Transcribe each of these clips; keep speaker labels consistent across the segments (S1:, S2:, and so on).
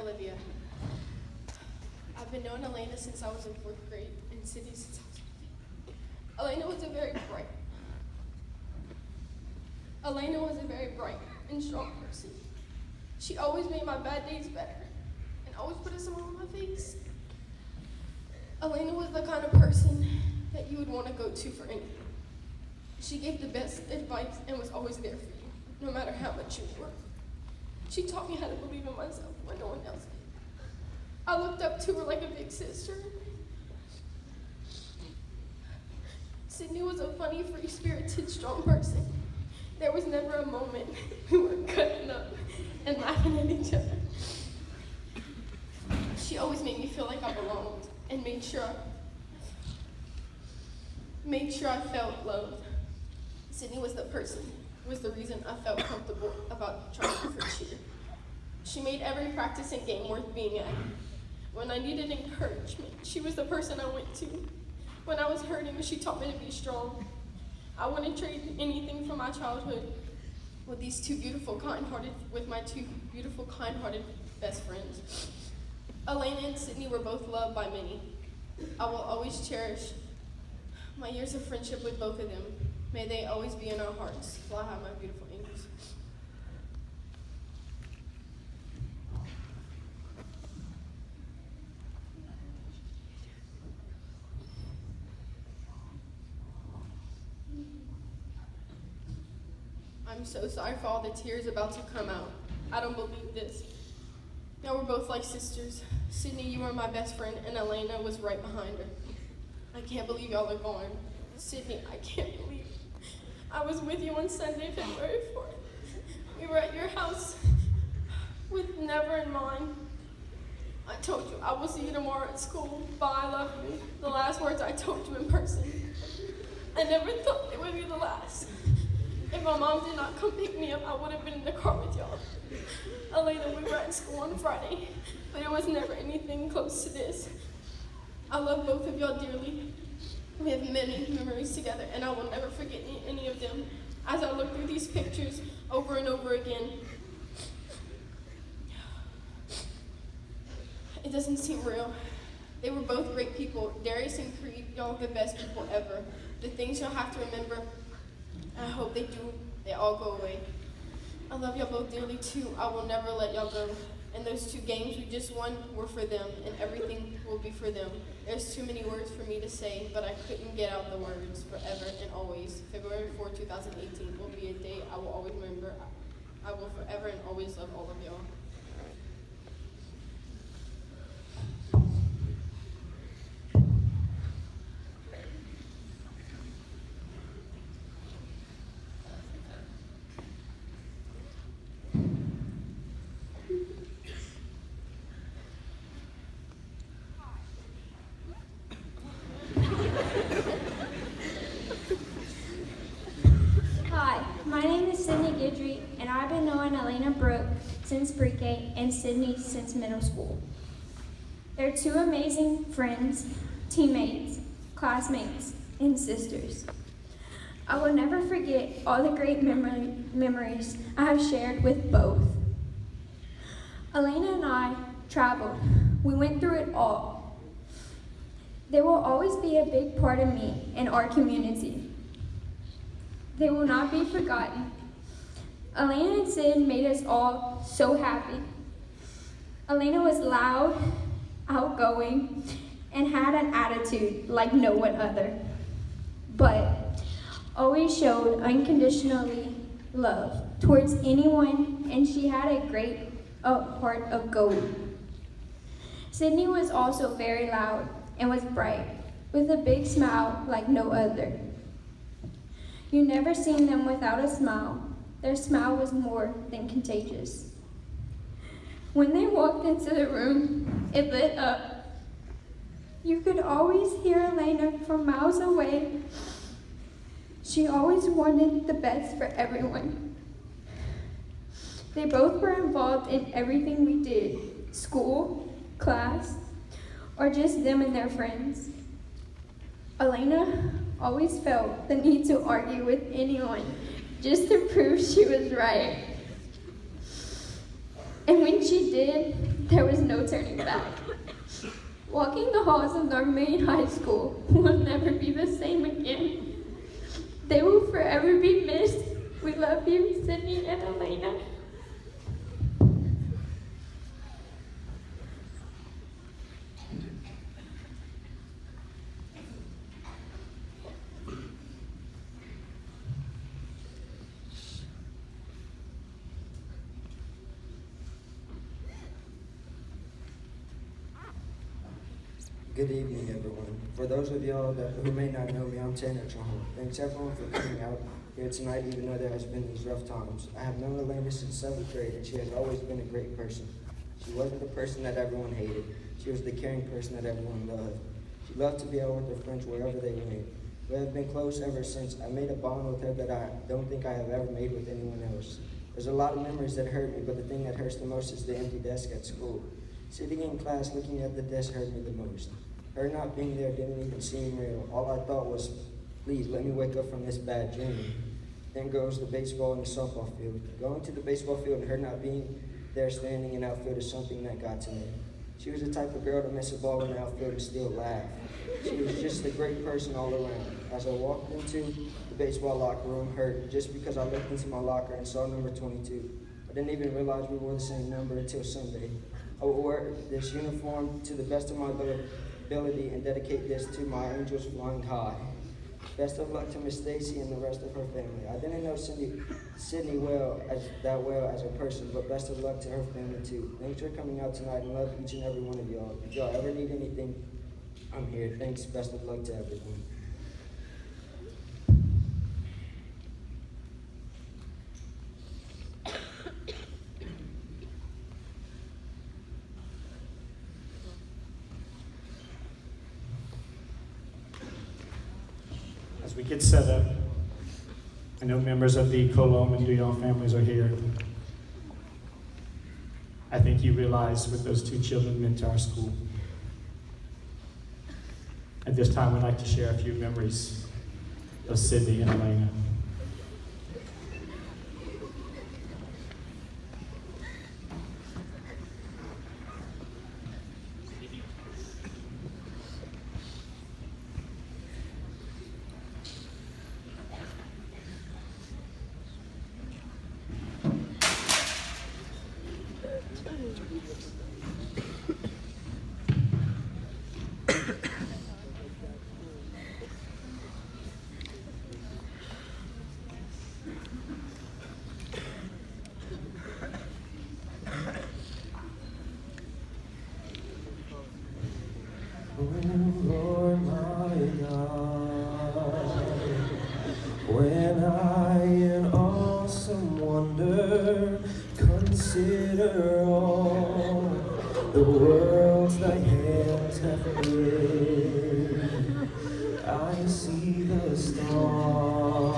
S1: Olivia. I've been knowing Alana since I was in 4th grade, and Sydney since I was Alana was a very bright and strong person. She always made my bad days better, and always put a smile on my face. Alana was the kind of person that you would want to go to for anything. She gave the best advice and was always there for you, no matter how much you were. She taught me how to believe in myself when no one else did. I looked up to her like a big sister. Sydney was a funny, free-spirited, strong person. There was never a moment we weren't cutting up and laughing at each other. She always made me feel like I belonged and made sure I felt loved. Sydney was the reason I felt comfortable about trying for cheer. She made every practice and game worth being at. When I needed encouragement, she was the person I went to. When I was hurting, she taught me to be strong. I wouldn't trade anything from my childhood with my two beautiful, kind-hearted best friends. Alana and Sydney were both loved by many. I will always cherish my years of friendship with both of them. May they always be in our hearts. Fly high, my beautiful angels. I'm so sorry for all the tears about to come out. I don't believe this. Now we're both like sisters. Sydney, you are my best friend, and Alana was right behind her. I can't believe y'all are gone. Sydney, I can't believe it. I was with you on Sunday, February 4th. We were at your house with Never in mind. I told you, I will see you tomorrow at school. Bye, I love you. The last words I told you in person. I never thought it would be the last. If my mom did not come pick me up, I would have been in the car with y'all. Alana, we were at school on Friday, but it was never anything close to this. I love both of y'all dearly. We have many memories together, and I will never forget any of them. As I look through these pictures over and over again, it doesn't seem real. They were both great people. Darius and Creed, y'all are the best people ever. The things you'll have to remember, I hope they all go away. I love y'all both dearly too. I will never let y'all go. And those 2 games we just won were for them, and everything will be for them. There's too many words for me to say, but I couldn't get out the words forever and always. February 4, 2018 will be a day I will always remember. I will forever and always love all of y'all.
S2: And I've been knowing Alana Brooke since pre-K and Sydney since middle school. They're 2 amazing friends, teammates, classmates, and sisters. I will never forget all the great memories I have shared with both. Alana and I traveled. We went through it all. They will always be a big part of me and our community. They will not be forgotten. Alana and Sid made us all so happy. Alana was loud, outgoing, and had an attitude like no one other, but always showed unconditionally love towards anyone, and she had a great heart of gold. Sydney was also very loud and was bright, with a big smile like no other. You never seen them without a smile. Their smile was more than contagious. When they walked into the room, it lit up. You could always hear Alana from miles away. She always wanted the best for everyone. They both were involved in everything we did, school, class, or just them and their friends. Alana always felt the need to argue with anyone just to prove she was right. And when she did, there was no turning back. Walking the halls of North Vermilion High School will never be the same again. They will forever be missed. We love you, Sydney and Alana.
S3: Good evening, everyone. For those of y'all who may not know me, I'm Tanner Duhon. Thanks everyone for coming out here tonight, even though there has been these rough times. I have known Alana since 7th grade, and she has always been a great person. She wasn't the person that everyone hated. She was the caring person that everyone loved. She loved to be out with her friends wherever they went. We have been close ever since. I made a bond with her that I don't think I have ever made with anyone else. There's a lot of memories that hurt me, but the thing that hurts the most is the empty desk at school. Sitting in class looking at the desk hurt me the most. Her not being there didn't even seem real. All I thought was, please let me wake up from this bad dream. Then goes the baseball and the softball field. Going to the baseball field and her not being there standing in outfield is something that got to me. She was the type of girl to miss a ball in the outfield and still laugh. She was just a great person all around. As I walked into the baseball locker room, hurt just because I looked into my locker and saw number 22. I didn't even realize we wore the same number until Sunday. I will wear this uniform to the best of my ability and dedicate this to my angels flying high. Best of luck to Miss Stacy and the rest of her family. I didn't know Sydney well as a person, but best of luck to her family too. Thanks for coming out tonight and love each and every one of y'all. If y'all ever need anything, I'm here. Thanks. Best of luck to everyone.
S4: As we get set up, I know members of the Colomb and Duhon families are here. I think you realize what those two children meant to our school. At this time, we'd like to share a few memories of Sydney and Alana.
S5: Lord my God, when I in awesome wonder consider all the worlds thy hands have made, I see the stars,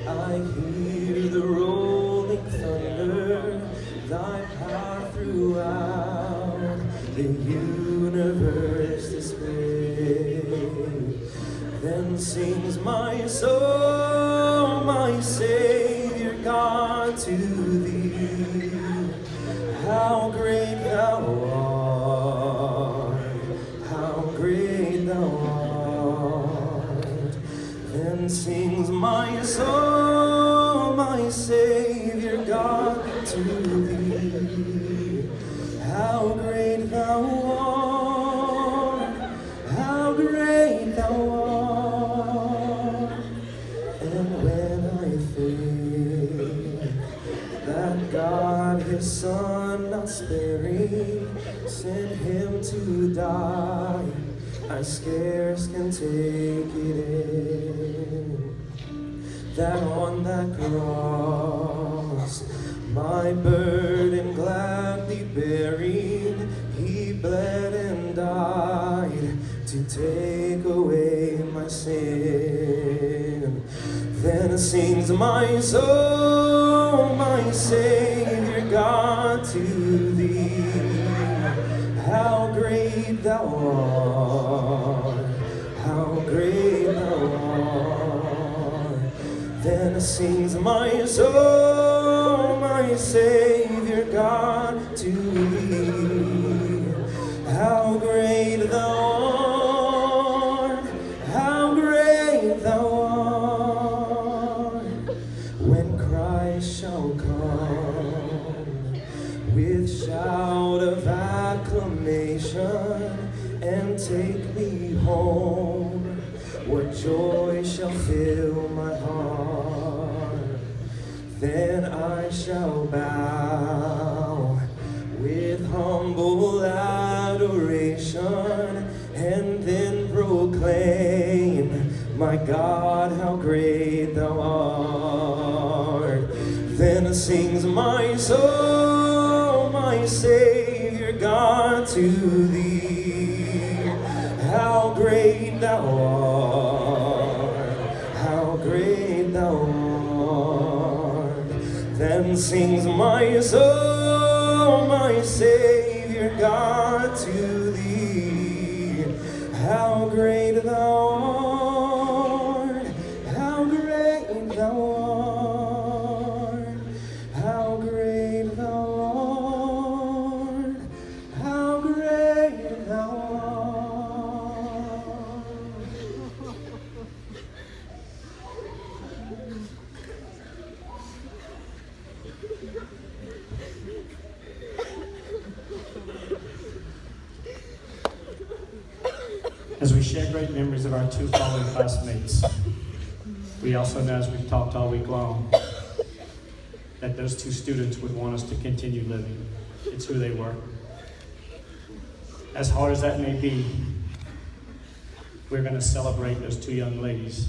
S5: I hear the rolling thunder, thy power throughout the universe displayed. Then sings my soul, my Savior God, to thee. How great thou art, how great thou art. Then sings my soul, my Savior God, to thee. How great thou art, how great thou art. And when I think that God his Son not sparing sent him to die, I scarce can take it in, that on that cross my burden gladly bearing, he bled and died to take away my sin. Then sings my soul, my Savior God, to thee. How great thou art, how great thou art. Then sings my soul, my my Savior God, to thee. How great thou art, how great thou art. When Christ shall come with shout of acclamation and take me home, what joy shall fill my heart. Then I shall bow with humble adoration and then proclaim, my God, how great thou art. Then sings my soul, my Savior God, to thee. How great thou art, how great thou art. Then sings my soul, my Savior God, to thee. How great thou art, how great thou art, how great thou art, how great thou art.
S4: As we share great memories of our two fallen classmates, we also know, as we've talked all week long, that those two students would want us to continue living. It's who they were. As hard as that may be, we're going to celebrate those two young ladies